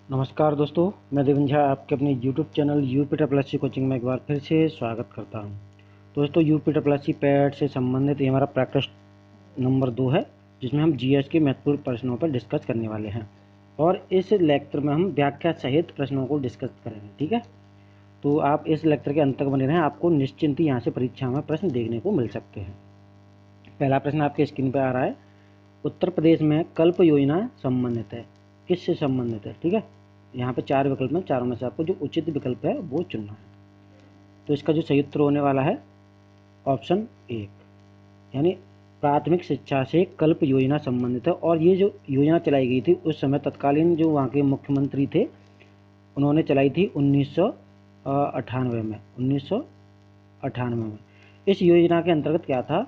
नमस्कार दोस्तों, मैं देवेंद्र झा आपके अपने YouTube channel UP triple S C coaching में एक बार फिर से स्वागत करता हूं। दोस्तों, UP triple S C PET से संबंधित ये हमारा प्रैक्टिस नंबर 2 है, जिसमें हम जीएस के महत्वपूर्ण प्रश्नों पर डिस्कस करने वाले हैं और इस लेक्चर में हम व्याख्या सहित प्रश्नों को डिस्कस करेंगे। ठीक है, तो आप इस लेक्चर के अंत तक बने रहें, आपको निश्चिंत ही यहाँ से परीक्षा में प्रश्न देखने को मिल सकते हैं। पहला प्रश्न आपके स्क्रीन पर आ रहा है, उत्तर प्रदेश में कल्प योजना संबंधित है, किससे संबंधित है? ठीक है, यहाँ पे 4 विकल्प में, चारों में से आपको जो उचित विकल्प है वो चुनना है। तो इसका जो सही उत्तर होने वाला है ऑप्शन 1, यानी प्राथमिक शिक्षा से कल्प योजना संबंधित है। और ये जो योजना चलाई गई थी उस समय तत्कालीन जो वहाँ के मुख्यमंत्री थे उन्होंने चलाई थी 1998 में। 1998 में इस योजना के अंतर्गत क्या था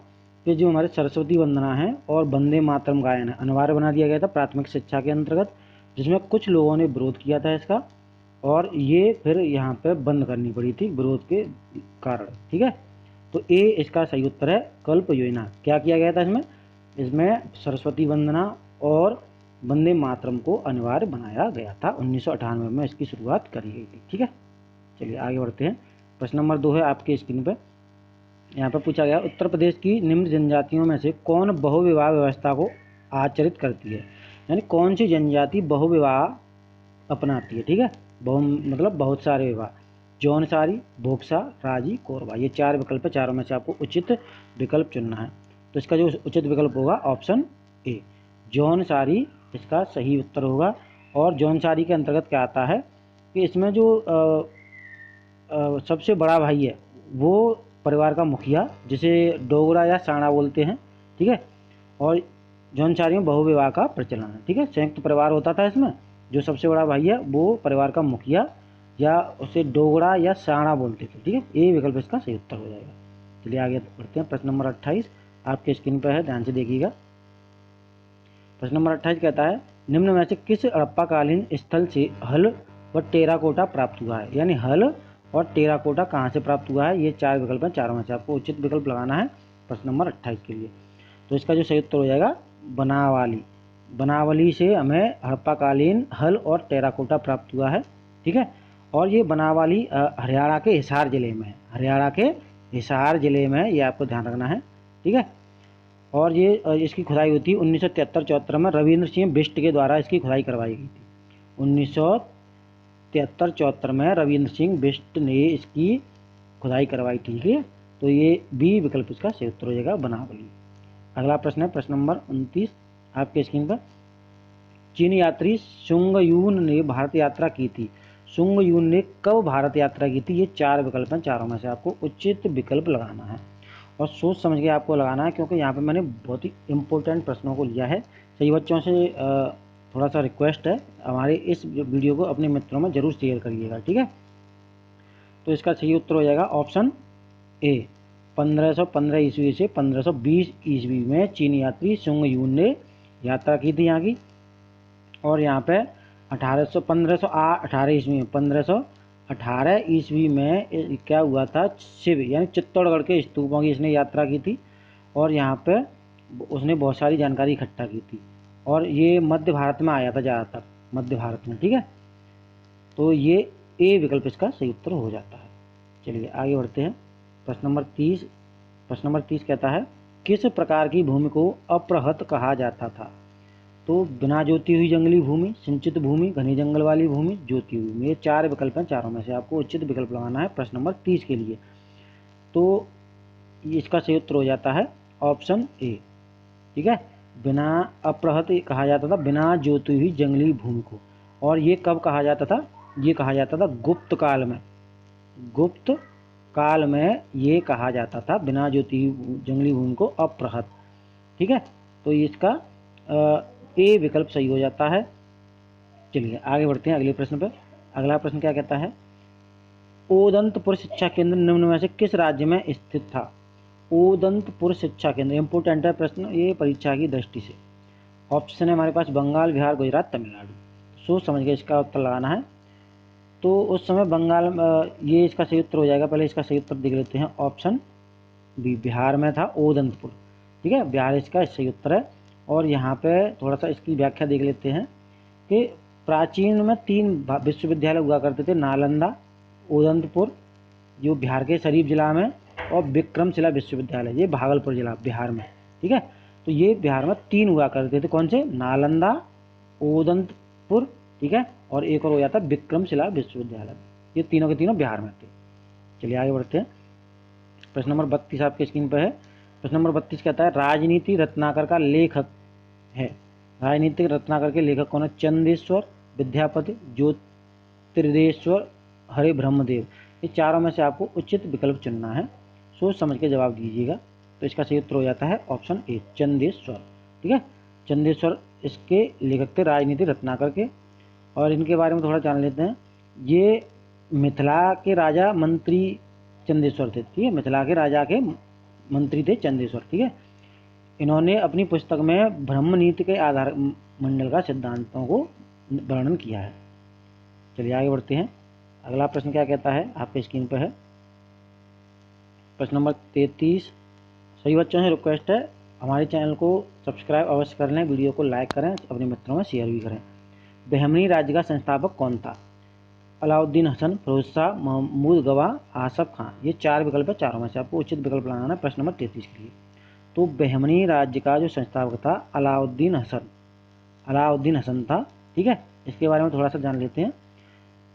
कि जो हमारे सरस्वती वंदना है और वंदे मातरम गायन है अनिवार्य बना दिया गया था प्राथमिक शिक्षा के अंतर्गत, जिसमें कुछ लोगों ने विरोध किया था इसका, और ये फिर यहाँ पे बंद करनी पड़ी थी विरोध के कारण। ठीक है, तो ए इसका सही उत्तर है, कल्प योजना। क्या किया गया था इसमें? इसमें सरस्वती वंदना और वंदे मातरम को अनिवार्य बनाया गया था। 1998 में इसकी शुरुआत करी गई थी। ठीक है, चलिए आगे बढ़ते हैं। प्रश्न नंबर 2 है आपके स्क्रीन पर। यहाँ पर पूछा गया, उत्तर प्रदेश की निम्न जनजातियों में से कौन बहुविवाह व्यवस्था को आचरित करती है? यानी कौन सी जनजाति बहुविवाह अपनाती है? ठीक है, बहु मतलब बहुत सारे विवाह। जौनसारी, भोक्सा, राजी, कोरबा, ये 4 विकल्प है, चारों में से आपको उचित विकल्प चुनना है। तो इसका जो उचित विकल्प होगा ऑप्शन ए, जौनसारी इसका सही उत्तर होगा। और जौनसारी के अंतर्गत क्या आता है कि इसमें जो सबसे बड़ा भाई है वो परिवार का मुखिया, जिसे डोगरा या साणा बोलते हैं। ठीक है, और जौनसारी में बहुविवाह का प्रचलन है। ठीक है, संयुक्त परिवार होता था इसमें, जो सबसे बड़ा भाई है वो परिवार का मुखिया या उसे डोगरा या साणा बोलते थे। ठीक है, ये विकल्प इसका सही उत्तर हो जाएगा। चलिए आगे बढ़ते हैं। प्रश्न नंबर 28 आपके स्क्रीन पर है, ध्यान से देखिएगा। प्रश्न नंबर 28 कहता है, निम्न में से किस हड़प्पाकालीन स्थल से हल व टेराकोटा प्राप्त हुआ है? यानी हल और टेराकोटा कहाँ से प्राप्त हुआ है? ये 4 विकल्प हैं, चारों में से आपको उचित विकल्प लगाना है प्रश्न नंबर 28 के लिए। तो इसका जो सही उत्तर हो जाएगा बनावली। बनावली से हमें हड़प्पाकालीन हल और टेराकोटा प्राप्त हुआ है। ठीक है, और ये बनावली हरियाणा के हिसार जिले में है। हरियाणा के हिसार जिले में, ये आपको ध्यान रखना है। ठीक है, और ये इसकी खुदाई हुई थी 1973-74 में, रविंद्र सिंह बिष्ट के द्वारा इसकी खुदाई करवाई गई थी। 1973-74 में रविंद्र सिंह बिष्ट ने इसकी खुदाई करवाई थी। ठीक है, तो ये बी विकल्प इसका सही उत्तर हो जाएगा, बनावली। अगला प्रश्न है प्रश्न नंबर 29 आपके स्क्रीन पर। चीन यात्री सुंगयून ने भारत यात्रा की थी। सुंगयून ने कब भारत यात्रा की थी? ये 4 विकल्प हैं, चारों में से आपको उचित विकल्प लगाना है और सोच समझ के आपको लगाना है, क्योंकि यहाँ पे मैंने बहुत ही इम्पोर्टेंट प्रश्नों को लिया है। सही बच्चों से थोड़ा सा रिक्वेस्ट है, हमारे इस वीडियो को अपने मित्रों में जरूर शेयर करिएगा। ठीक है, तो इसका सही उत्तर हो जाएगा ऑप्शन ए, 1515 ईस्वी से 1520 ईस्वी में चीनी यात्री सुंगयून ने यात्रा की थी यहाँ की। और यहाँ पे 1518 ईस्वी में 1518 ईस्वी में क्या हुआ था, शिव यानी चित्तौड़गढ़ के स्तूपों की इसने यात्रा की थी और यहाँ पे उसने बहुत सारी जानकारी इकट्ठा की थी। और ये मध्य भारत में आया था ज़्यादातर, मध्य भारत में। ठीक है, तो ये ए विकल्प इसका सही उत्तर हो जाता है। चलिए आगे बढ़ते हैं। प्रश्न नंबर 30। प्रश्न नंबर 30 कहता है, किस प्रकार की भूमि को अप्रहत कहा जाता था? तो बिना जोती हुई जंगली भूमि, सिंचित भूमि, घने जंगल वाली भूमि, जोती हुई भूमि, ये 4 विकल्प हैं, चारों में से आपको उचित विकल्प लगाना है प्रश्न नंबर 30 के लिए। तो इसका सही उत्तर हो जाता है ऑप्शन ए। ठीक है, बिना अप्रहत कहा जाता था बिना जोती हुई जंगली भूमि को। और ये कब कहा जाता था? ये कहा जाता था गुप्त काल में। गुप्त काल में ये कहा जाता था बिना जोती हुई जंगली भूमि को अप्रहत। ठीक है, तो इसका ए विकल्प सही हो जाता है। चलिए आगे बढ़ते हैं अगले प्रश्न पर। अगला प्रश्न क्या कहता है, ओदंतपुर शिक्षा केंद्र निम्न में से किस राज्य में स्थित था? ओदंतपुर शिक्षा केंद्र इंपोर्टेंट है प्रश्न ये परीक्षा की दृष्टि से। ऑप्शन है हमारे पास बंगाल, बिहार, गुजरात, तमिलनाडु। सोच समझ के इसका उत्तर लगाना है। तो उस समय बंगाल, ये इसका सही उत्तर हो जाएगा। पहले इसका सही उत्तर देख लेते हैं, ऑप्शन बी बिहार में था ओदंतपुर। ठीक है, बिहार इसका सही उत्तर है। और यहाँ पे थोड़ा सा इसकी व्याख्या देख लेते हैं कि प्राचीन में 3 विश्वविद्यालय हुआ करते थे, नालंदा, उदंतपुर जो बिहार के शरीफ जिला में, और विक्रमशिला विश्वविद्यालय ये भागलपुर जिला बिहार में। ठीक है, तो ये बिहार में 3 हुआ करते थे, कौन से, नालंदा, उदंतपुर, ठीक है, और एक और हो जाता विक्रमशिला विश्वविद्यालय। ये तीनों के तीनों बिहार में थे। चलिए आगे बढ़ते हैं। प्रश्न नंबर 32 आपके स्क्रीन पर है। प्रश्न नंबर 32 कहता है राजनीति रत्नाकर का लेखक है। राजनीतिक रत्नाकर के लेखक कौन है? चंदेश्वर, विद्यापति, ज्योतिर्देश्वर, हरे ब्रह्मदेव। ये चारों में से आपको उचित विकल्प चुनना है, सोच समझ के जवाब दीजिएगा। तो इसका सही उत्तर हो जाता है ऑप्शन ए, चंदेश्वर। ठीक है, चंदेश्वर इसके लेखक थे, राजनीति रत्नाकर के। और इनके बारे में थोड़ा जान लेते हैं। ये मिथिला के राजा मंत्री चंदेश्वर थे। ठीक है, मिथिला के राजा के मंत्री थे चंदेश्वर। ठीक है, इन्होंने अपनी पुस्तक में ब्रह्म नीति के आधार मंडल का सिद्धांतों को वर्णन किया है। चलिए आगे बढ़ते हैं। अगला प्रश्न क्या कहता है, आपके स्क्रीन पर है प्रश्न नंबर 33। सभी बच्चों से रिक्वेस्ट है हमारे चैनल को सब्सक्राइब अवश्य कर लें, वीडियो को लाइक करें, अपने मित्रों में शेयर भी करें। बहमनी राज्य का संस्थापक कौन था? अलाउद्दीन हसन, फिरोज शाह, महमूद गवाह, आसफ खां। ये 4 विकल्प है, चारों में से आपको उचित विकल्प लगाना है प्रश्न नंबर 33 के लिए। तो बहमनी राज्य का जो संस्थापक था अलाउद्दीन हसन था। ठीक है, इसके बारे में थोड़ा सा जान लेते हैं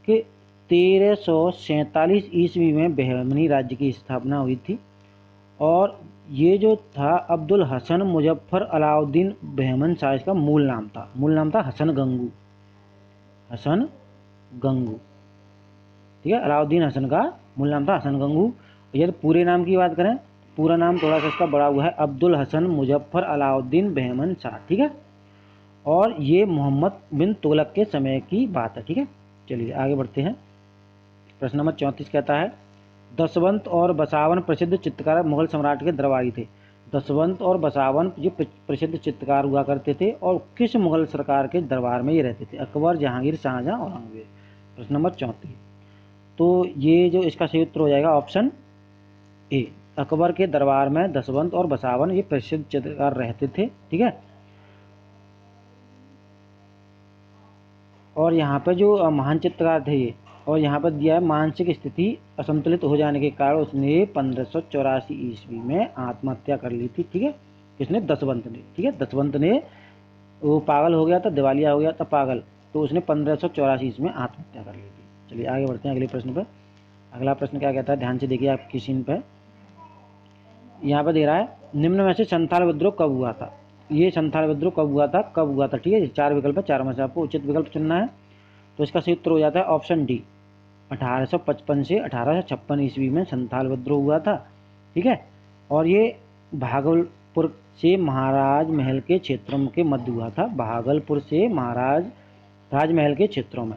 कि 1347 ईस्वी में बहमनी राज्य की स्थापना हुई थी। और ये जो था अब्दुल हसन मुजफ्फर अलाउद्दीन बहमन शाह, इसका मूल नाम था हसन गंगू। ठीक है, अलाउद्दीन हसन का मूल नाम था हसन गंगू। यदि पूरे नाम की बात करें, पूरा नाम थोड़ा सा इसका बड़ा हुआ है, अब्दुल हसन मुजफ्फर अलाउद्दीन बहमन शाह। ठीक है, और ये मोहम्मद बिन तुगलक के समय की बात है। ठीक है, चलिए आगे बढ़ते हैं। प्रश्न नंबर 34 कहता है दशवंत और बसावन प्रसिद्ध चित्रकार मुगल सम्राट के दरबारी थे। दशवंत और बसावन ये प्रसिद्ध चित्रकार हुआ करते थे और किस मुगल सरकार के दरबार में ये रहते थे? अकबर, जहांगीर, शाहजहां, औरंगजेब। प्रश्न नंबर 34। तो ये जो इसका सही उत्तर हो जाएगा ऑप्शन ए, अकबर के दरबार में दशवंत और बसावन ये प्रसिद्ध चित्रकार रहते थे। ठीक है, और यहाँ पे जो महान चित्रकार थे ये, और यहाँ पर दिया है मानसिक स्थिति असंतुलित हो जाने के कारण उसने 1584 ईस्वी में आत्महत्या कर ली थी। ठीक है, किसने? दशवंत ने। ठीक है, दशवंत ने, वो पागल हो गया था, दिवालिया हो गया था, पागल, तो उसने 1584 ईस्वी में आत्महत्या कर ली थी। चलिए आगे बढ़ते हैं अगले प्रश्न पर। अगला प्रश्न क्या कहता है, ध्यान से देखिए आपकी सीन पर। यहाँ पर दे रहा है निम्न में से संथाल विद्रोह कब हुआ था? ये संथाल विद्रोह कब हुआ था? ठीक है, 4 विकल्प है, चारों में से आपको उचित विकल्प चुनना है। तो इसका सही उत्तर हो जाता है ऑप्शन डी, 1855 से 1856 ईस्वी में संथाल विद्रोह हुआ था। ठीक है, और ये भागलपुर से महाराज महल के क्षेत्रों के मध्य हुआ था, भागलपुर से राजमहल के क्षेत्रों में।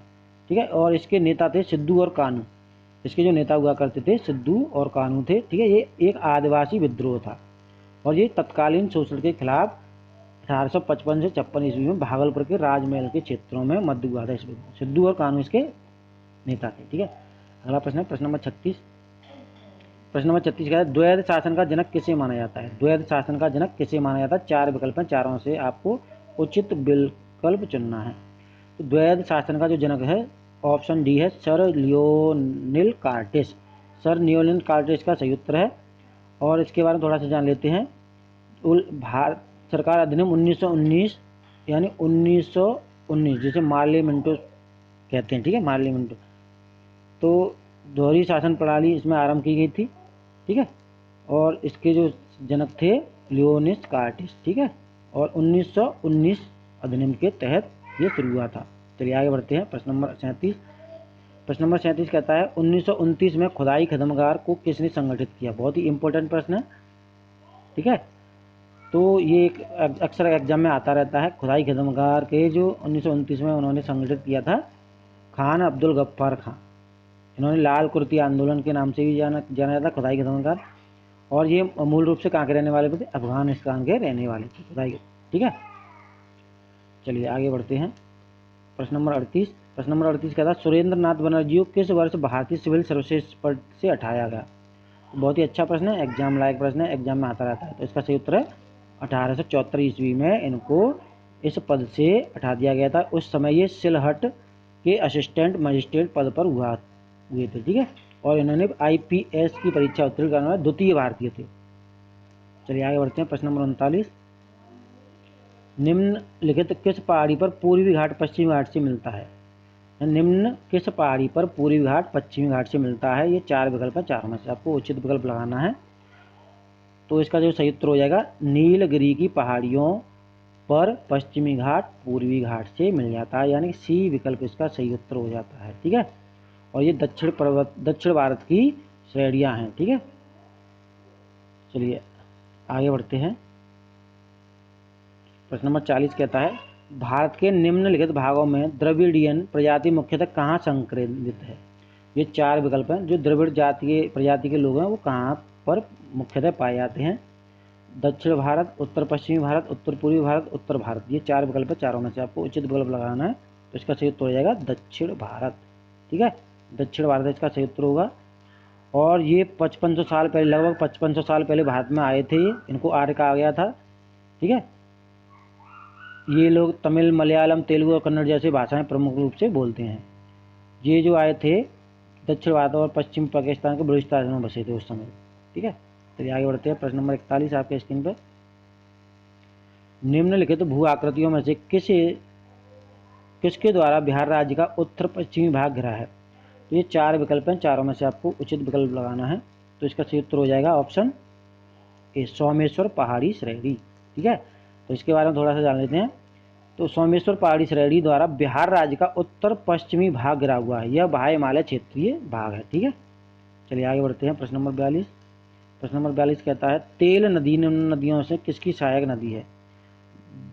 ठीक है, और इसके नेता थे सिद्धू और कानू। इसके जो नेता हुआ करते थे सिद्धू और कानू थे। ठीक है, ये एक आदिवासी विद्रोह था और ये तत्कालीन शोषण के खिलाफ 1855 से 56 ईस्वी में भागलपुर के राजमहल के क्षेत्रों में मध्य हुआ था। इसमें सिद्धू और कानू इसके नेता थे। ठीक है, अगला प्रश्न है प्रश्न नंबर 36। प्रश्न नंबर 36 का है द्वैध शासन का जनक किसे माना जाता है? द्वैध शासन का जनक किसे माना जाता है? 4 विकल्प हैं, चारों से आपको उचित विकल्प चुनना है। तो द्वैध शासन का जो जनक है ऑप्शन डी है, सर लियोनिल कार्टेस। सर लियोनिल कार्टेस का सही उत्तर है। और इसके बारे में थोड़ा सा जान लेते हैं। भारत सरकार अधिनियम 1919 यानी 1919 जिसे मार्ले मिंटो कहते हैं। ठीक है, मार्ले मिंटो, तो दोहरी शासन प्रणाली इसमें आरंभ की गई थी। ठीक है, और इसके जो जनक थे लियोनिस कार्टिस। ठीक है, और 1919 अधिनियम के तहत ये शुरू हुआ था। चलिए आगे बढ़ते हैं। प्रश्न नंबर 37। प्रश्न नंबर 37 कहता है 1929 में खुदाई खदमगार को किसने संगठित किया? बहुत ही इंपॉर्टेंट प्रश्न है। ठीक है, तो ये एक अक्सर एग्जाम में आता रहता है। खुदाई खदमगार के जो 1929 में उन्होंने संगठित किया था खान अब्दुल गफ्फार खां। इन्होंने लाल कुर्ती आंदोलन के नाम से भी जाना जाता खुदाई खदमगार। और ये मूल रूप से कहाँ के रहने वाले थे? अफगानिस्तान के रहने वाले थे खुदाई। ठीक है, चलिए आगे बढ़ते हैं। प्रश्न नंबर 38। प्रश्न नंबर 38 कहता है सुरेंद्र नाथ बनर्जी को किस वर्ष भारतीय सिविल सर्विसेज पद से हटाया गया? बहुत ही अच्छा प्रश्न है, एग्जाम लायक प्रश्न है, एग्जाम में आता रहता है। तो इसका सही उत्तर है 1874 ईस्वी में इनको इस पद से हटा दिया गया था। उस समय ये सिलहट के असिस्टेंट मजिस्ट्रेट पद पर हुए थे, ठीक है। और इन्होंने IPS की परीक्षा उत्तीर्ण करने वाले द्वितीय भारतीय थे। चलिए आगे बढ़ते हैं। प्रश्न नंबर 39, निम्नलिखित किस पहाड़ी पर पूर्वी घाट पश्चिमी घाट से मिलता है? निम्न किस पहाड़ी पर पूर्वी घाट पश्चिमी घाट से मिलता है? ये 4 विकल्प है, चारों में से आपको उचित विकल्प लगाना है। तो इसका जो सही उत्तर हो जाएगा, नीलगिरी की पहाड़ियों पर पश्चिमी घाट पूर्वी घाट से मिल जाता है, यानी सी विकल्प इसका सही उत्तर हो जाता है, ठीक है। और ये दक्षिण भारत की श्रेणियाँ हैं, ठीक है। चलिए आगे बढ़ते हैं। प्रश्न नंबर 40 कहता है, भारत के निम्नलिखित भागों में द्रविड़ियन प्रजाति मुख्यतः कहाँ संक्रमित है? ये 4 विकल्प हैं। जो द्रविड़ प्रजाति के लोग हैं वो कहाँ पर मुख्यतः पाए जाते हैं? दक्षिण भारत, उत्तर पश्चिमी भारत, उत्तर पूर्वी भारत, उत्तर भारत। ये 4 विकल्प है, चारों में से आपको उचित विकल्प लगाना है। तो इसका सही उत्तर हो जाएगा दक्षिण भारत, ठीक है। दक्षिण भारत इसका सही उत्तर होगा। और ये 5500 साल पहले, लगभग 5500 साल पहले भारत में आए थे। इनको आर्य कहा गया था, ठीक है। ये लोग तमिल, मलयालम, तेलुगु और कन्नड़ जैसी भाषाएं प्रमुख रूप से बोलते हैं। ये जो आए थे दक्षिण भारत और पश्चिम पाकिस्तान के बलूचिस्तान में बसे थे उस समय, ठीक है। चलिए आगे बढ़ते हैं। प्रश्न नंबर 41 आपके स्क्रीन पर, निम्नलिखित भू आकृतियों में से किसके द्वारा बिहार राज्य का उत्तर पश्चिमी भाग घिरा है? तो ये 4 विकल्प हैं, चारों में से आपको उचित विकल्प लगाना है। तो इसका सही उत्तर हो जाएगा ऑप्शन ए, सोमेश्वर पहाड़ी श्रेणी, ठीक है। तो इसके बारे में थोड़ा सा जान लेते हैं। तो सोमेश्वर पहाड़ी श्रेणी द्वारा बिहार राज्य का उत्तर पश्चिमी भाग घिरा हुआ है। यह बाह्य हिमालय क्षेत्रीय भाग है, ठीक है। चलिए आगे बढ़ते हैं। प्रश्न नंबर 42। प्रश्न नंबर 42 कहता है, तेल नदी निम्न नदियों से किसकी सहायक नदी है?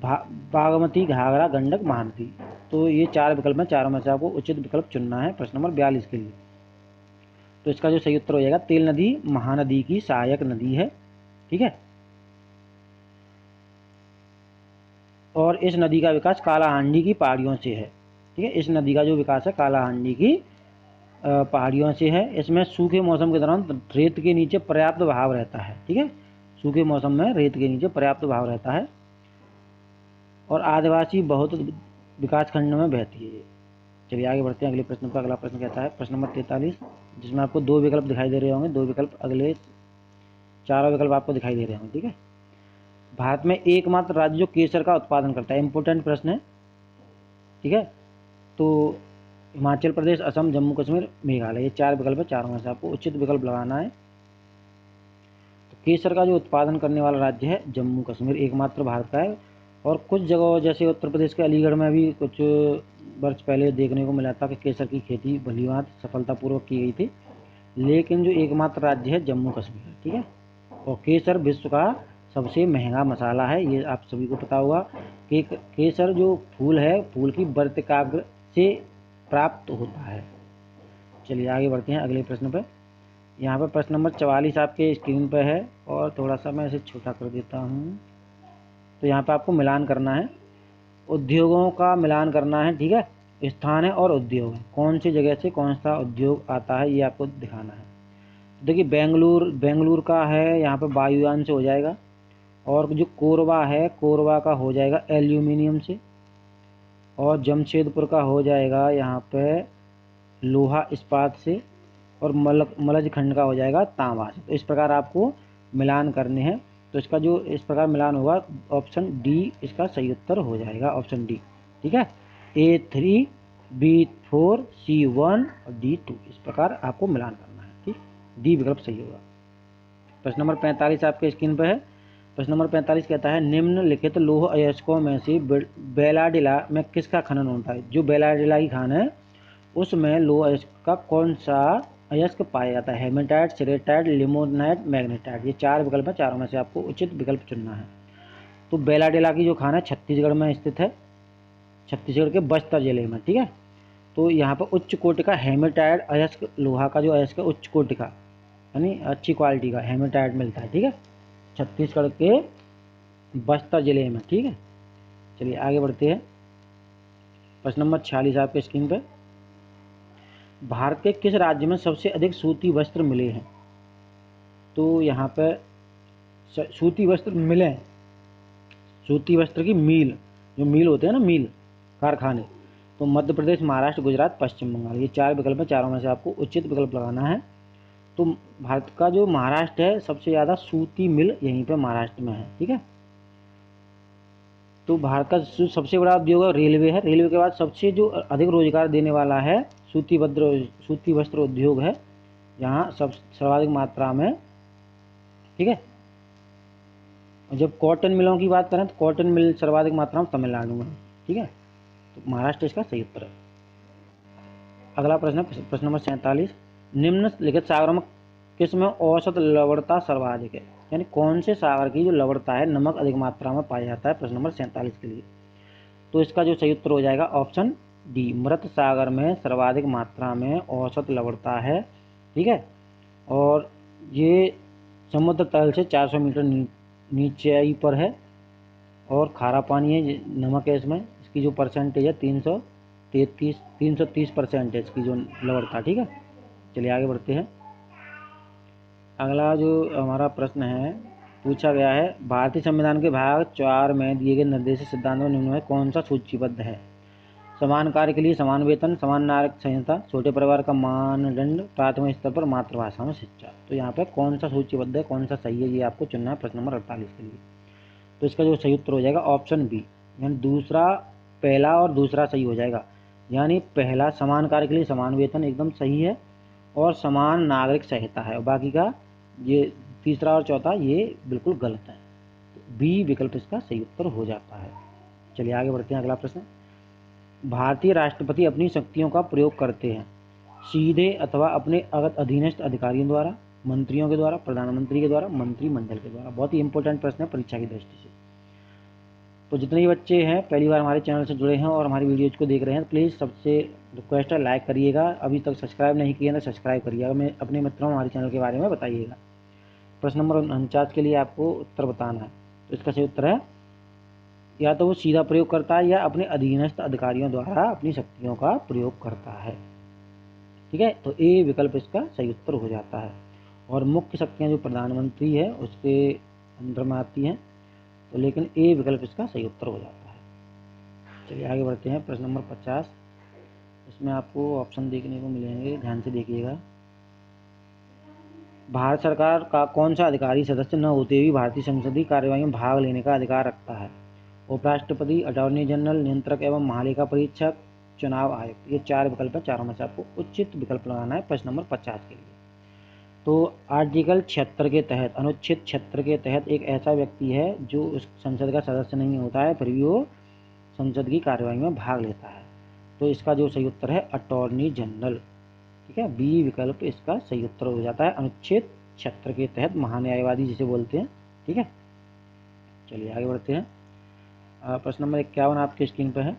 बागमती, घाघरा, गंडक, महानदी। तो ये 4 विकल्प हैं, चारों में से आपको उचित विकल्प चुनना है प्रश्न नंबर 42 के लिए। तो इसका जो सही उत्तर हो जाएगा, तेल नदी महानदी की सहायक नदी है, ठीक है। और इस नदी का विकास कालाहांडी की पहाड़ियों से है, ठीक है। इस नदी का जो विकास है कालाहांडी की पहाड़ियों से है। इसमें सूखे मौसम के दौरान रेत के नीचे पर्याप्त बहाव रहता है, ठीक है। सूखे मौसम में रेत के नीचे पर्याप्त बहाव रहता है और आदिवासी बहुत विकास खंड में बहती है। चलिए आगे बढ़ते हैं अगले प्रश्न पर। अगला प्रश्न कहता है प्रश्न नंबर 43, जिसमें आपको 2 विकल्प दिखाई दे रहे होंगे। 2 विकल्प, अगले 4 विकल्प आपको दिखाई दे रहे होंगे, ठीक है। भारत में एकमात्र राज्य जो केसर का उत्पादन करता है, इंपोर्टेंट प्रश्न है, ठीक है। तो हिमाचल प्रदेश, असम, जम्मू कश्मीर, मेघालय। ये 4 विकल्प है, चारों में से आपको उचित विकल्प लगाना है। तो केसर का जो उत्पादन करने वाला राज्य है जम्मू कश्मीर, एकमात्र भारत का है। और कुछ जगहों जैसे उत्तर प्रदेश के अलीगढ़ में भी कुछ वर्ष पहले देखने को मिला था कि केसर की खेती भलीभांत सफलतापूर्वक की गई थी। लेकिन जो एकमात्र राज्य है जम्मू कश्मीर, ठीक है। और केसर विश्व का सबसे महंगा मसाला है, ये आप सभी को पता होगा कि केसर जो फूल है, फूल की वर्तिकाग्र से प्राप्त होता है। चलिए आगे बढ़ते हैं अगले प्रश्न पर। यहाँ पर प्रश्न नंबर 44 आपके स्क्रीन पर है और थोड़ा सा मैं इसे छोटा कर देता हूँ। तो यहाँ पर आपको मिलान करना है, उद्योगों का मिलान करना है, ठीक है। स्थान है और उद्योग है, कौन सी जगह से कौन सा उद्योग आता है ये आपको दिखाना है। देखिए बेंगलुरु का है, यहाँ पर वायुयान से हो जाएगा। और जो कोरबा है, कोरबा का हो जाएगा एल्यूमिनियम से। और जमशेदपुर का हो जाएगा यहाँ पे लोहा इस्पात से। और मलज खंड का हो जाएगा तांबा से। तो इस प्रकार आपको मिलान करने हैं। तो इसका जो इस प्रकार मिलान होगा, ऑप्शन डी इसका सही उत्तर हो जाएगा, ऑप्शन डी, ठीक है। A3, B4, C1 और D2, इस प्रकार आपको मिलान करना है, ठीक। डी विकल्प सही होगा। प्रश्न नंबर 45 आपके स्क्रीन पर है। प्रश्न नंबर 45 कहता है, निम्नलिखित लौह अयस्कों में से बेलाडिला में किसका खनन होता है? जो बेलाडिला की खान है उसमें लौह अयस्क का कौन सा अयस्क पाया जाता है? Haematite, siderite, limonite, magnetite. ये 4 विकल्प है, चारों में से आपको उचित विकल्प चुनना है। तो बेलाडिला की जो खान है छत्तीसगढ़ में स्थित है, छत्तीसगढ़ के बस्तर जिले में, ठीक है। तो यहाँ पर उच्च कोटि का हेमेटाइट अयस्क, लोहा का जो अयस्क है उच्च कोटि का, यानी अच्छी क्वालिटी का हेमेटाइट मिलता है, ठीक है, छत्तीसगढ़ के बस्तर जिले में, ठीक है। चलिए आगे बढ़ते हैं। प्रश्न नंबर 46 आपके स्क्रीन पे, भारत के किस राज्य में सबसे अधिक सूती वस्त्र मिले हैं? तो यहाँ पे सूती वस्त्र मिले, सूती वस्त्र की मील जो मील होते हैं ना, मील कारखाने, तो मध्य प्रदेश, महाराष्ट्र, गुजरात, पश्चिम बंगाल, ये 4 विकल्प हैं। चारों में से आपको उचित विकल्प लगाना है। तो भारत का जो महाराष्ट्र है, सबसे ज़्यादा सूती मिल यहीं पे महाराष्ट्र में है। ठीक है, तो भारत का जो सबसे बड़ा उद्योग है रेलवे है। रेलवे के बाद सबसे जो अधिक रोजगार देने वाला है सूती वस्त्र उद्योग है, यहाँ सब सर्वाधिक मात्रा में। ठीक है, और जब कॉटन मिलों की बात करें तो कॉटन मिल सर्वाधिक मात्रा में तमिलनाडु में। ठीक है, तो महाराष्ट्र इसका सही उत्तर है। अगला प्रश्न है प्रश्न नंबर 47, निम्नलिखित सागरों में किस में औसत लवणता सर्वाधिक है, यानी कौन से सागर की जो लवणता है, नमक अधिक मात्रा में पाया जाता है, प्रश्न नंबर 47 के लिए। तो इसका जो सही उत्तर हो जाएगा ऑप्शन डी, मृत सागर में सर्वाधिक मात्रा में औसत लवणता है। ठीक है, और ये समुद्र तल से 400 मीटर नीचे पर है, और खारा पानी है, नमक है इसमें। इसकी जो परसेंटेज है 330% है इसकी जो लवणता। ठीक है, चलिए आगे बढ़ते हैं। अगला जो हमारा प्रश्न है, पूछा गया है भारतीय संविधान के भाग 4 में दिए गए निर्देशित सिद्धांतों में निम्न में कौन सा सूचीबद्ध है। समान कार्य के लिए समान वेतन, समान नागरिक संहिता, छोटे परिवार का मानदंड, प्राथमिक स्तर पर मातृभाषा में शिक्षा। तो यहाँ पे कौन सा सूचीबद्ध है, कौन सा सही है, ये आपको चुनना है प्रश्न नंबर 48 के लिए। तो इसका जो सही उत्तर हो जाएगा ऑप्शन बी, यानी पहला और दूसरा सही हो जाएगा। यानी पहला समान कार्य के लिए समान वेतन एकदम सही है, और समान नागरिक संहिता है, और बाकी का ये तीसरा और चौथा ये बिल्कुल गलत है। बी विकल्प इसका सही उत्तर हो जाता है। चलिए आगे बढ़ते हैं। अगला प्रश्न, भारतीय राष्ट्रपति अपनी शक्तियों का प्रयोग करते हैं सीधे अथवा अपने अधीनस्थ अधिकारियों द्वारा, मंत्रियों के द्वारा, प्रधानमंत्री के द्वारा, मंत्रिमंडल के द्वारा। बहुत ही इंपॉर्टेंट प्रश्न है परीक्षा की दृष्टि से। तो जितने भी बच्चे हैं पहली बार हमारे चैनल से जुड़े हैं और हमारी वीडियोज को देख रहे हैं, प्लीज़ सबसे रिक्वेस्ट है लाइक करिएगा। अभी तक सब्सक्राइब नहीं किया तो सब्सक्राइब करिएगा, मैं अपने मित्रों हमारे चैनल के बारे में बताइएगा। प्रश्न नंबर 49 के लिए आपको उत्तर बताना है। तो इसका सही उत्तर है, या तो वो सीधा प्रयोग करता है या अपने अधीनस्थ अधिकारियों द्वारा अपनी शक्तियों का प्रयोग करता है। ठीक है, तो ए विकल्प इसका सही उत्तर हो जाता है। और मुख्य शक्तियाँ जो प्रधानमंत्री है उसके अंदर में आती हैं, तो लेकिन ए विकल्प इसका सही उत्तर हो जाता है। चलिए आगे बढ़ते हैं। प्रश्न नंबर 50, इसमें आपको ऑप्शन देखने को मिलेंगे, ध्यान से देखिएगा। भारत सरकार का कौन सा अधिकारी सदस्य न होते हुए भारतीय संसदीय कार्यवाही में भाग लेने का अधिकार रखता है। उपराष्ट्रपति, अटॉर्नी जनरल, नियंत्रक एवं महालेखा परीक्षक, चुनाव आयुक्त। ये 4 विकल्प है, चारों में से आपको उचित विकल्प लगाना है प्रश्न नंबर 50 के लिए। तो आर्टिकल 76 के तहत, अनुच्छेद 76 के तहत एक ऐसा व्यक्ति है जो उस संसद का सदस्य नहीं होता है, फिर भी वो संसद की कार्यवाही में भाग लेता है। तो इसका जो सही उत्तर है अटॉर्नी जनरल। ठीक है, बी विकल्प इसका सही उत्तर हो जाता है, अनुच्छेद 76 के तहत, महान्यायवादी जिसे बोलते हैं। ठीक है, चलिए आगे बढ़ते हैं। प्रश्न नंबर 51 आपके स्क्रीन पर है,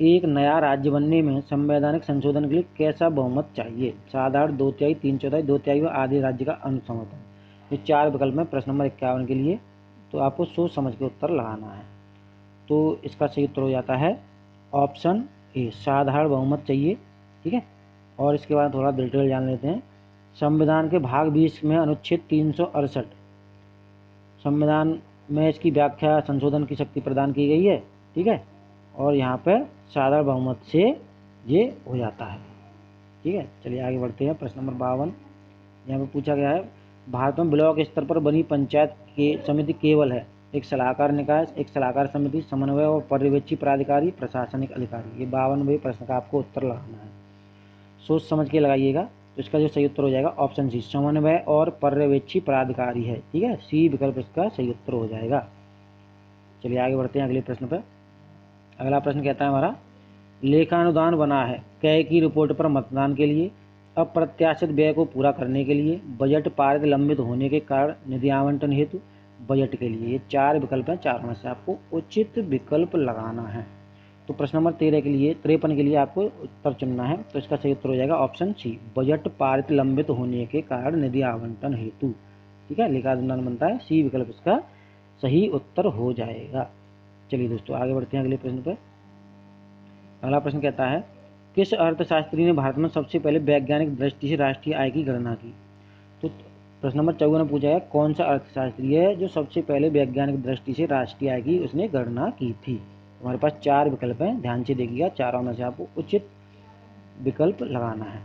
एक नया राज्य बनने में संवैधानिक संशोधन के लिए कैसा बहुमत चाहिए। साधारण, 2/3, 3/4, 2/3 व आधे राज्य का अनुसमर्थन। ये 4 विकल्प में प्रश्न नंबर 51 के लिए। तो आपको सोच समझ के उत्तर लगाना है। तो इसका सही उत्तर हो जाता है ऑप्शन ए, साधारण बहुमत चाहिए। ठीक है, और इसके बाद थोड़ा डिटेल जान लेते हैं। संविधान के भाग 20 में अनुच्छेद 368 संविधान में इसकी व्याख्या संशोधन की शक्ति प्रदान की गई है। ठीक है, और यहाँ पर साधारण बहुमत से ये हो जाता है। ठीक है, चलिए आगे बढ़ते हैं। प्रश्न नंबर 52, यहाँ पर पूछा गया है भारत में ब्लॉक स्तर पर बनी पंचायत के समिति केवल है एक सलाहकार निकाय, एक सलाहकार समिति, समन्वय और पर्यवेक्षी प्राधिकारी, प्रशासनिक अधिकारी। ये 52वें प्रश्न का आपको उत्तर लगाना है, सोच समझ के लगाइएगा। तो इसका जो सही उत्तर हो जाएगा ऑप्शन सी, समन्वय और पर्यवेक्षी प्राधिकारी है। ठीक है, सी विकल्प इसका सही उत्तर हो जाएगा। चलिए आगे बढ़ते हैं अगले प्रश्न पर। अगला प्रश्न कहता है हमारा, लेखानुदान बना है कै की रिपोर्ट पर मतदान के लिए, अप्रत्याशित व्यय को पूरा करने के लिए, बजट पारित लंबित होने के कारण, निधि आवंटन हेतु, बजट के लिए। ये 4 विकल्प हैं, चारों में से आपको उचित विकल्प लगाना है। तो प्रश्न नंबर 53 के लिए आपको उत्तर चुनना है। तो इसका सही उत्तर हो जाएगा ऑप्शन सी, बजट पारित लंबित होने के कारण निधि आवंटन हेतु। ठीक है, लेखानुदान बनता है, सी विकल्प इसका सही उत्तर हो जाएगा। चलिए दोस्तों आगे बढ़ते हैं अगले प्रश्न पर। अगला प्रश्न कहता है, किस अर्थशास्त्री ने भारत में सबसे पहले वैज्ञानिक दृष्टि से राष्ट्रीय आय की गणना की। तो प्रश्न नंबर 54 में पूछा है कौन सा अर्थशास्त्री है जो सबसे पहले वैज्ञानिक दृष्टि से राष्ट्रीय आय की उसने गणना की थी। हमारे पास 4 विकल्प हैं, ध्यान से देखिएगा, चारों में से आपको उचित विकल्प लगाना है।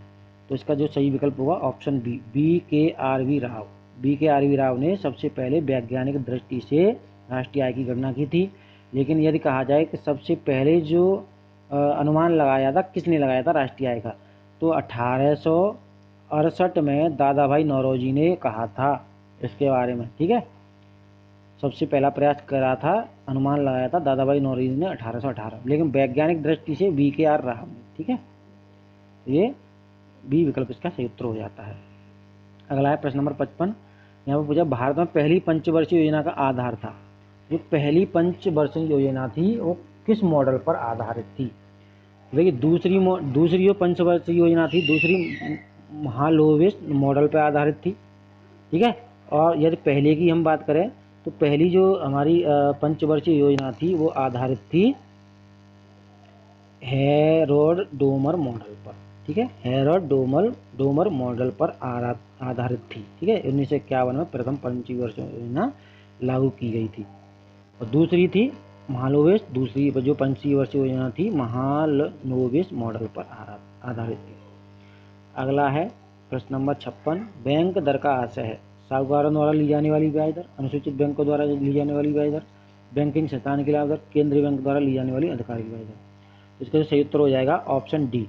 तो इसका जो सही विकल्प होगा option B, BKRV Rao. BKRV Rao ने सबसे पहले वैज्ञानिक दृष्टि से राष्ट्रीय आय की गणना की थी। लेकिन यदि कहा जाए कि सबसे पहले जो अनुमान लगाया था, किसने लगाया था राष्ट्रीय आय का, तो 1868 में दादा भाई नौरोजी ने कहा था इसके बारे में। ठीक है, सबसे पहला प्रयास करा था, अनुमान लगाया था दादा भाई नौरोजी ने 1818, लेकिन वैज्ञानिक दृष्टि से BKR राव ने। ठीक है, ये बी विकल्प इसका सही उत्तर हो जाता है। अगला है प्रश्न नंबर 55। यहाँ पर पूछा भारत में पहली पंचवर्षीय योजना का आधार था। जो पहली पंचवर्षीय योजना थी वो किस मॉडल पर आधारित थी? देखिए, दूसरी जो पंचवर्षीय योजना थी, दूसरी महालोवेस्ट मॉडल पर आधारित थी। ठीक है, और यदि पहले की हम बात करें तो पहली जो हमारी पंचवर्षीय योजना थी वो आधारित थी हेरोड डोमर मॉडल पर। ठीक है, हेरोड डोमर मॉडल पर आधारित थी। ठीक है, 1951 में प्रथम पंचवर्षीय योजना लागू की गई थी। और दूसरी थी महालोवेस, दूसरी जो पंचवर्षीय योजना थी महालनोबिस मॉडल पर आधारित थी। अगला है प्रश्न नंबर 56। बैंक दर का आशय है साहूकारों द्वारा ली जाने वाली ब्याज दर, अनुसूचित बैंकों द्वारा ली जाने वाली ब्याज दर, बैंकिंग संस्थान की लाभ दर, केंद्रीय बैंक द्वारा ली जाने वाली आधिकारिक ब्याज दर। इसका सही उत्तर हो जाएगा ऑप्शन डी।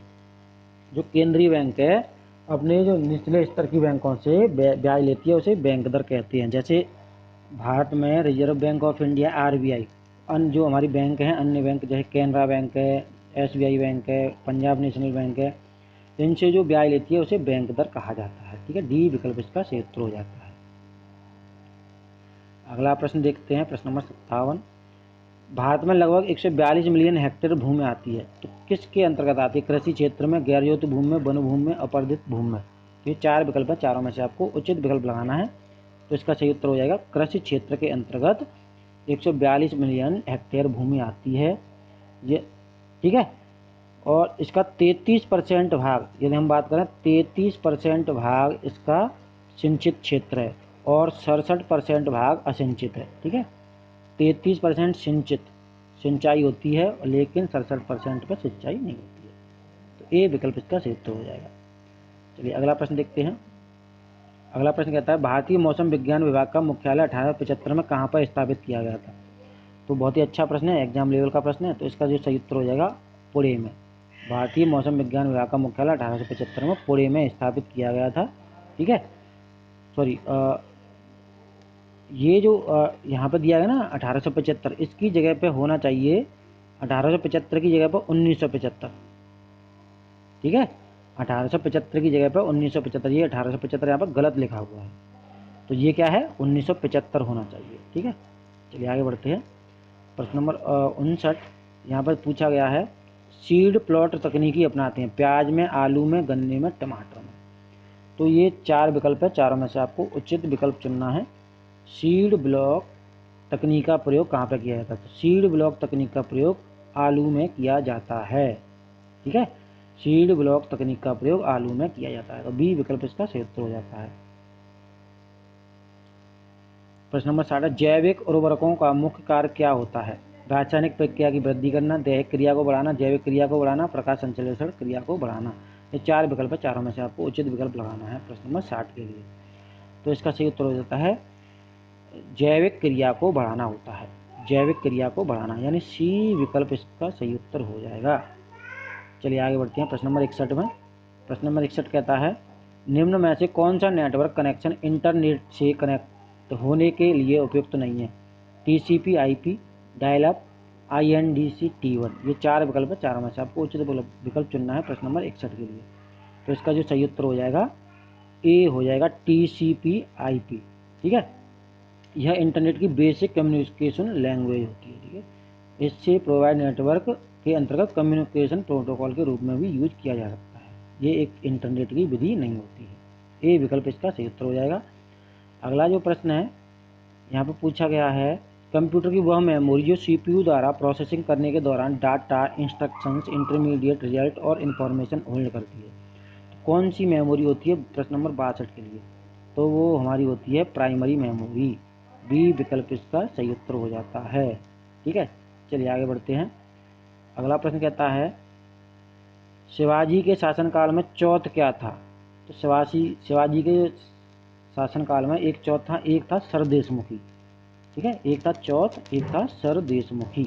जो केंद्रीय बैंक है अपने जो निचले स्तर की बैंकों से ब्याज लेती है उसे बैंक दर कहते हैं। जैसे भारत में reserve bank of India RBI, अन्य जो हमारी बैंक हैं, अन्य बैंक जैसे कैनरा बैंक है, SBI बैंक है, पंजाब नेशनल बैंक है, इनसे जो ब्याज लेती है उसे बैंक दर कहा जाता है। ठीक है, डी विकल्प इसका सही उत्तर हो जाता है। अगला प्रश्न देखते हैं, प्रश्न नंबर 57। भारत में लगभग 142 मिलियन हेक्टेयर भूमि आती है, तो किसके अंतर्गत आती है? कृषि क्षेत्र में, गैरजोत भूमि में, वन भूमि में, अपरदित भूमि में। ये 4 विकल्प है, चारों में से आपको उचित विकल्प लगाना है। तो इसका सही उत्तर हो जाएगा कृषि क्षेत्र के अंतर्गत 142 मिलियन हेक्टेयर भूमि आती है ये। ठीक है, और इसका 33% भाग, यदि हम बात करें 33% भाग इसका सिंचित क्षेत्र है और 67% भाग असिंचित है। ठीक है, 33% सिंचाई होती है लेकिन 67% पर सिंचाई नहीं होती है। तो ए विकल्प इसका सही उत्तर हो जाएगा। चलिए अगला प्रश्न देखते हैं। अगला प्रश्न कहता है भारतीय मौसम विज्ञान विभाग का मुख्यालय 1875 में कहाँ पर स्थापित किया गया था? तो बहुत ही अच्छा प्रश्न है, एग्जाम लेवल का प्रश्न है। तो इसका जो सही उत्तर हो जाएगा पुणे में। भारतीय मौसम विज्ञान विभाग का मुख्यालय 1875 में पुणे में स्थापित किया गया था। ठीक है, सॉरी, ये जो यहाँ पर दिया गया ना 1875, इसकी जगह पे होना चाहिए 1875 की जगह पर 1975। ठीक है, 1875 की जगह पर 1975, ये 1875 यहाँ पर गलत लिखा हुआ है, तो ये क्या है 1975 होना चाहिए। ठीक है, चलिए आगे बढ़ते हैं। प्रश्न नंबर 59 यहाँ पर पूछा गया है सीड प्लॉट तकनीकी अपनाते हैं प्याज में, आलू में, गन्ने में, टमाटर में। तो ये 4 विकल्प है, चारों में से आपको उचित विकल्प चुनना है। सीड ब्लॉक तकनीक का प्रयोग कहाँ पर किया जाता है? तो सीड ब्लॉक तकनीक का प्रयोग आलू में किया जाता है। ठीक है, सीड ब्लॉक तकनीक का प्रयोग आलू में किया जाता है। तो बी विकल्प इसका सही उत्तर हो जाता है। प्रश्न नंबर 60। जैविक उर्वरकों का मुख्य कार्य क्या होता है? रासायनिक प्रक्रिया की वृद्धि करना, दैहिक क्रिया को बढ़ाना, जैविक क्रिया को बढ़ाना, प्रकाश संश्लेषण क्रिया को बढ़ाना। ये 4 विकल्प है, चारों में से आपको उचित विकल्प लगाना है प्रश्न नंबर 60 के लिए। तो इसका सही उत्तर हो जाता है जैविक क्रिया को बढ़ाना होता है, जैविक क्रिया को बढ़ाना, यानी सी विकल्प इसका सही उत्तर हो जाएगा। चलिए आगे बढ़ते हैं प्रश्न नंबर 61 में। प्रश्न नंबर 61 कहता है निम्न में से कौन सा नेटवर्क कनेक्शन इंटरनेट से कनेक्ट होने के लिए उपयुक्त नहीं है? TCP IP, dial up, INDC T1। ये 4 विकल्प है, चारों में से आपको उचित विकल्प चुनना है प्रश्न नंबर 61 के लिए। तो इसका जो सही उत्तर हो जाएगा ए हो जाएगा TCP IP। ठीक है, यह इंटरनेट की बेसिक कम्युनिकेशन लैंग्वेज होती है। ठीक है, इससे प्रोवाइड नेटवर्क के अंतर्गत कम्युनिकेशन प्रोटोकॉल के रूप में भी यूज किया जा सकता है। ये एक इंटरनेट की विधि नहीं होती है। ए विकल्प इसका सही उत्तर हो जाएगा। अगला जो प्रश्न है यहाँ पर पूछा गया है कंप्यूटर की वह मेमोरी जो CPU द्वारा प्रोसेसिंग करने के दौरान डाटा, इंस्ट्रक्शंस, इंटरमीडिएट रिजल्ट और इन्फॉर्मेशन होल्ड करती है, तो कौन सी मेमोरी होती है प्रश्न नंबर 62 के लिए? तो वो हमारी होती है प्राइमरी मेमोरी। बी विकल्प इसका सही उत्तर हो जाता है। ठीक है, चलिए आगे बढ़ते हैं। अगला प्रश्न कहता है शिवाजी के शासनकाल में चौथ क्या था। तो शिवाजी के शासनकाल में एक चौथ था, एक था सरदेशमुखी। ठीक है, एक था चौथ, एक था सरदेशमुखी।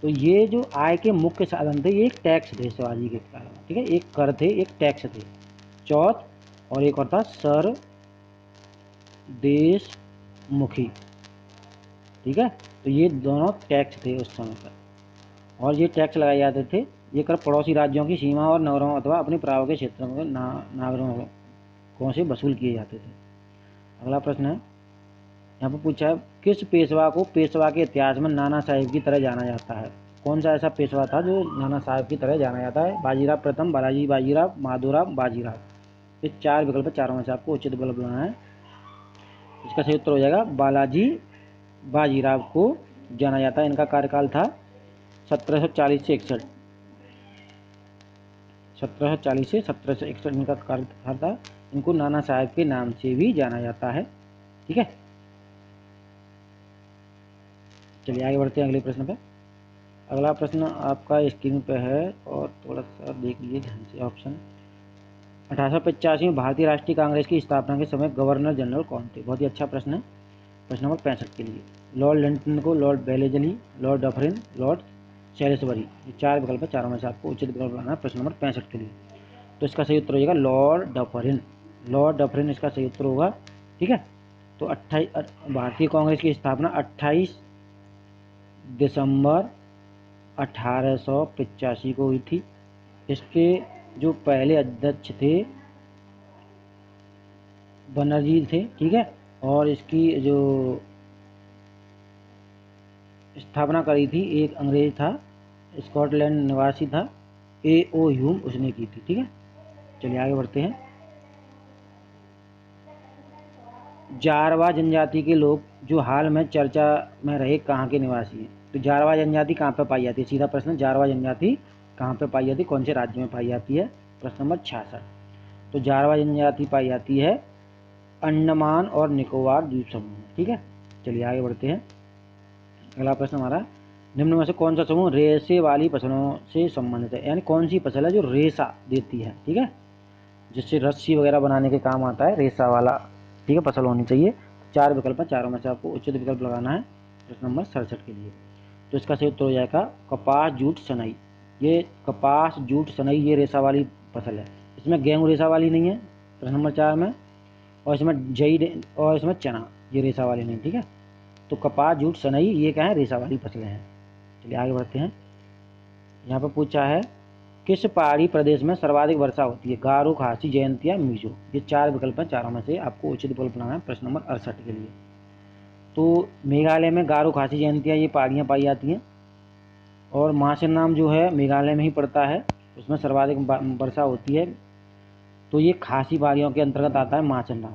तो ये जो आय के मुख्य साधन थे, ये एक टैक्स थे शिवाजी के काल में। ठीक है, एक कर थे, एक टैक्स थे, चौथ और एक और था सरदेशमुखी। ठीक है, तो ये दोनों टैक्स थे उस समय पर, और ये टैक्स लगाए जाते थे। ये कर पड़ोसी राज्यों की सीमा और नगरों अथवा अपने प्राव के क्षेत्रों में नागरिकों से वसूल किए जाते थे। अगला प्रश्न है, यहाँ पर पूछा है किस पेशवा को पेशवा के इतिहास में नाना साहिब की तरह जाना जाता है। कौन सा ऐसा पेशवा था जो नाना साहिब की तरह जाना जाता है। बाजीराव प्रथम, बालाजी बाजीराव, माधोराव बाजीराव। ये चार विकल्प, चारों में से आपको उचित विकल्प बनाना है। इसका सही उत्तर हो जाएगा बालाजी बाजीराव को जाना जाता है। इनका कार्यकाल था 1740 से 61, 1740 से 1761 इनका कार्यकाल था। इनको नाना साहब के नाम से भी जाना जाता है। ठीक है, चलिए आगे बढ़ते हैं अगले प्रश्न पे। अगला प्रश्न आपका स्क्रीन पे है और थोड़ा सा देख लीजिए ध्यान से। ऑप्शन 1885 में भारतीय राष्ट्रीय कांग्रेस की स्थापना के समय गवर्नर जनरल कौन थे। बहुत ही अच्छा प्रश्न है। प्रश्न नंबर 65 के लिए लॉर्ड लिंटन को, लॉर्ड बेलेजली, लॉर्ड डफरिन, लॉर्ड सैलिसबरी। ये चार विकल्प है, चारों में से आपको उचित विकल्प बनाना है प्रश्न नंबर 65 के लिए। तो इसका सही उत्तर हो जाएगा लॉर्ड डफरिन। लॉर्ड डफरिन इसका सही उत्तर होगा। ठीक है, तो 28 भारतीय कांग्रेस की स्थापना 28 दिसंबर 1885 को हुई थी। इसके जो पहले अध्यक्ष थे बनर्जी थे। ठीक है, और इसकी जो स्थापना करी थी एक अंग्रेज था, स्कॉटलैंड निवासी था, A.O. ह्यूम, उसने की थी। ठीक है, चलिए आगे बढ़ते हैं। जारवा जनजाति के लोग जो हाल में चर्चा में रहे कहाँ के निवासी हैं। तो जारवा जनजाति कहाँ पे पाई जाती है, सीधा प्रश्न। जारवा जनजाति कहाँ पे पाई जाती है, कौन से राज्य में पाई जाती है। प्रश्न नंबर 66। तो जारवा जनजाति पाई जाती है अंडमान और निकोबार द्वीप समूह। ठीक है, चलिए आगे बढ़ते हैं। अगला प्रश्न हमारा, निम्न में से कौन सा समूह रेशे वाली फसलों से संबंधित है। यानी कौन सी फसल है जो रेशा देती है। ठीक है, जिससे रस्सी वगैरह बनाने के काम आता है, रेशा वाला। ठीक है, फसल होनी चाहिए। चार विकल्प है, चारों में से आपको उचित विकल्प लगाना है प्रश्न नंबर 67 के लिए। तो इसका सही उत्तर हो जाएगा कपास, जूट, सनई। ये कपास, जूट, सनई ये रेशा वाली फसल है। इसमें गेहूँ रेशा वाली नहीं है प्रश्न नंबर 4 में, और इसमें जई और इसमें चना ये रेशा वाली नहीं। ठीक है, तो कपास, जूट, सनई ये क्या है, रेशा वाली फसलें हैं। चलिए आगे बढ़ते हैं। यहाँ पर पूछा है किस पहाड़ी प्रदेश में सर्वाधिक वर्षा होती है। गारो, खासी, जयंतिया, मिजो। ये चार विकल्प हैं, चारों में से आपको उचित विकल्प बनाना है प्रश्न नंबर 68 के लिए। तो मेघालय में गारो, खासी, जयंतिया ये पहाड़ियाँ पाई जाती हैं, और माचेनाम जो है मेघालय में ही पड़ता है, उसमें सर्वाधिक वर्षा होती है। तो ये खासी पहाड़ियों के अंतर्गत आता है माचेनाम।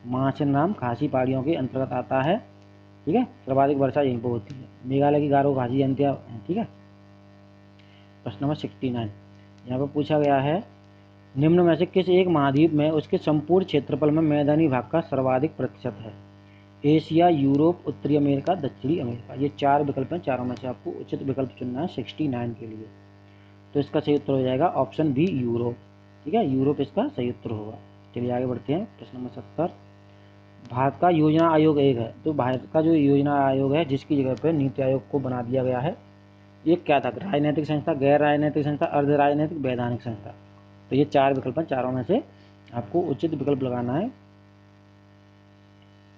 माचेनाम खासी पहाड़ियों के अंतर्गत आता है। ठीक है, सर्वाधिक वर्षा यहीं पर होती है। मेघालय की गारो, खासी, जयंतिया। ठीक है, प्रश्न नंबर 69 यहाँ पर पूछा गया है निम्न में से किस एक महाद्वीप में उसके संपूर्ण क्षेत्रफल में मैदानी भाग का सर्वाधिक प्रतिशत है। एशिया, यूरोप, उत्तरी अमेरिका, दक्षिणी अमेरिका। ये चार विकल्प हैं, चारों में से आपको उचित विकल्प चुनना है 69 के लिए। तो इसका सही उत्तर हो जाएगा ऑप्शन बी, यूरोप। ठीक है, यूरोप इसका सही उत्तर होगा। चलिए आगे बढ़ते हैं। प्रश्न नंबर 70, भारत का योजना आयोग एक है। तो भारत का जो योजना आयोग है जिसकी जगह पर नीति आयोग को बना दिया गया है, ये क्या था, राजनीतिक संस्था, गैर राजनीतिक संस्था, अर्ध राजनीतिक, वैधानिक संस्था। तो ये चार विकल्प हैं, चारों में से आपको उचित विकल्प लगाना है।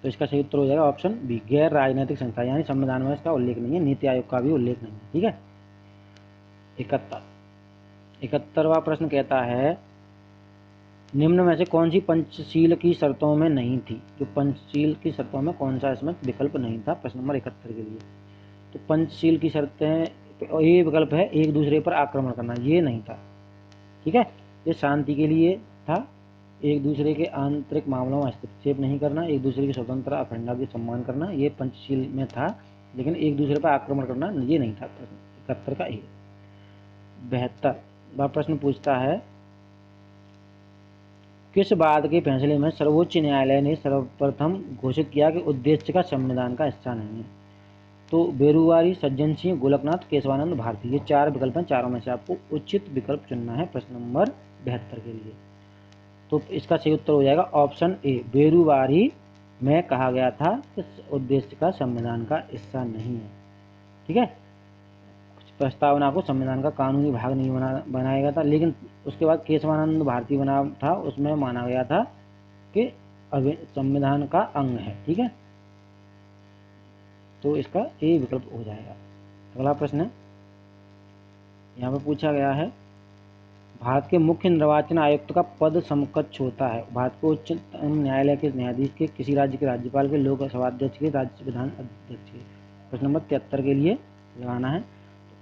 तो इसका सही उत्तर हो जाएगा ऑप्शन बी, गैर राजनीतिक संस्था। यानी संविधान में इसका उल्लेख नहीं है, नीति आयोग का भी उल्लेख नहीं है। ठीक है, 71वां प्रश्न कहता है निम्न में से कौन सी पंचशील की शर्तों में नहीं थी। जो पंचशील की शर्तों में कौन सा इसमें विकल्प नहीं था प्रश्न नंबर 71 के लिए। तो पंचशील की शर्तें, ये विकल्प है एक दूसरे पर आक्रमण करना, ये नहीं था। ठीक है, ये शांति के लिए था, एक दूसरे के आंतरिक मामलों में हस्तक्षेप नहीं करना, एक दूसरे की स्वतंत्रता अखंडता की सम्मान करना, ये पंचशील में था। लेकिन एक दूसरे पर आक्रमण करना ये नहीं था प्रश्न 71 का। ये 72वां प्रश्न पूछता है किस बात के फैसले में सर्वोच्च न्यायालय ने सर्वप्रथम घोषित किया कि उद्देश्य का संविधान का हिस्सा नहीं है। तो बेरुवारी, सज्जन सिंह, गोलकनाथ, केशवानंद भारती, ये 4 विकल्प हैं। चारों में से आपको उचित विकल्प चुनना है प्रश्न नंबर 72 के लिए। तो इसका सही उत्तर हो जाएगा ऑप्शन ए, बेरुवारी में कहा गया था कि उद्देश्य का संविधान का हिस्सा नहीं है। ठीक है, प्रस्तावना को संविधान का कानूनी भाग नहीं बनाया गया था, लेकिन उसके बाद केशवानंद भारती बना था, उसमें माना गया था कि संविधान का अंग है। ठीक है, तो इसका ए विकल्प हो जाएगा। अगला प्रश्न है, यहाँ पर पूछा गया है, भारत के मुख्य निर्वाचन आयुक्त का पद समकक्ष होता है भारत के उच्चतम न्यायालय के न्यायाधीश के, किसी राज्य के राज्यपाल के, लोकसभा अध्यक्ष के, राज्य विधान अध्यक्ष के। प्रश्न नंबर 73 के लिए लगाना है।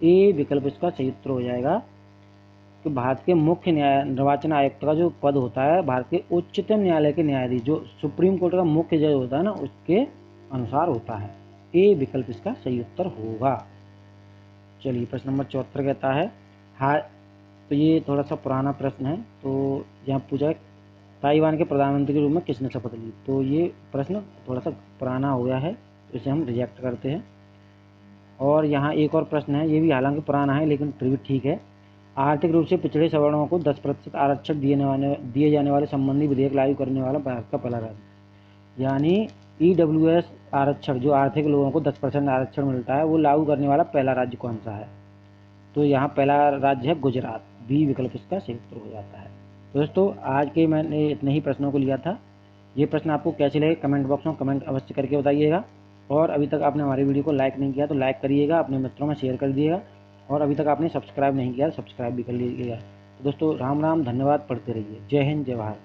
ए विकल्प इसका सही उत्तर हो जाएगा कि भारत के मुख्य निर्वाचन आयुक्त का जो पद होता है भारत के उच्चतम न्यायालय के न्यायाधीश, जो सुप्रीम कोर्ट का मुख्य जज होता है ना, उसके अनुसार होता है। ए विकल्प इसका सही उत्तर होगा। चलिए, प्रश्न नंबर 74 कहता है, तो ये थोड़ा सा पुराना प्रश्न है। तो यहाँ पूछा है, ताइवान के प्रधानमंत्री के रूप में किसने शपथ ली। तो ये प्रश्न थोड़ा सा पुराना हो गया है, तो इसे हम रिजेक्ट करते हैं। और यहाँ एक और प्रश्न है, ये भी हालांकि पुराना है लेकिन फिर भी ठीक है। आर्थिक रूप से पिछड़े सवर्णों को 10% आरक्षण दिए जाने वाले संबंधी विधेयक लागू करने वाला भारत का पहला राज्य, यानी EWS आरक्षण, जो आर्थिक लोगों को 10% आरक्षण मिलता है, वो लागू करने वाला पहला राज्य कौन सा है। तो यहाँ पहला राज्य है गुजरात। बी विकल्प इसका सही उत्तर हो जाता है। तो दोस्तों, आज के मैंने इतने ही प्रश्नों को लिया था। ये प्रश्न आपको कैसे लगे कमेंट बॉक्स में कमेंट अवश्य करके बताइएगा। और अभी तक आपने हमारी वीडियो को लाइक नहीं किया तो लाइक करिएगा, अपने मित्रों में शेयर कर दिएगा, और अभी तक आपने सब्सक्राइब नहीं किया तो सब्सक्राइब भी कर लीजिएगा। तो दोस्तों, राम राम, धन्यवाद, पढ़ते रहिए। जय हिंद, जय भारत।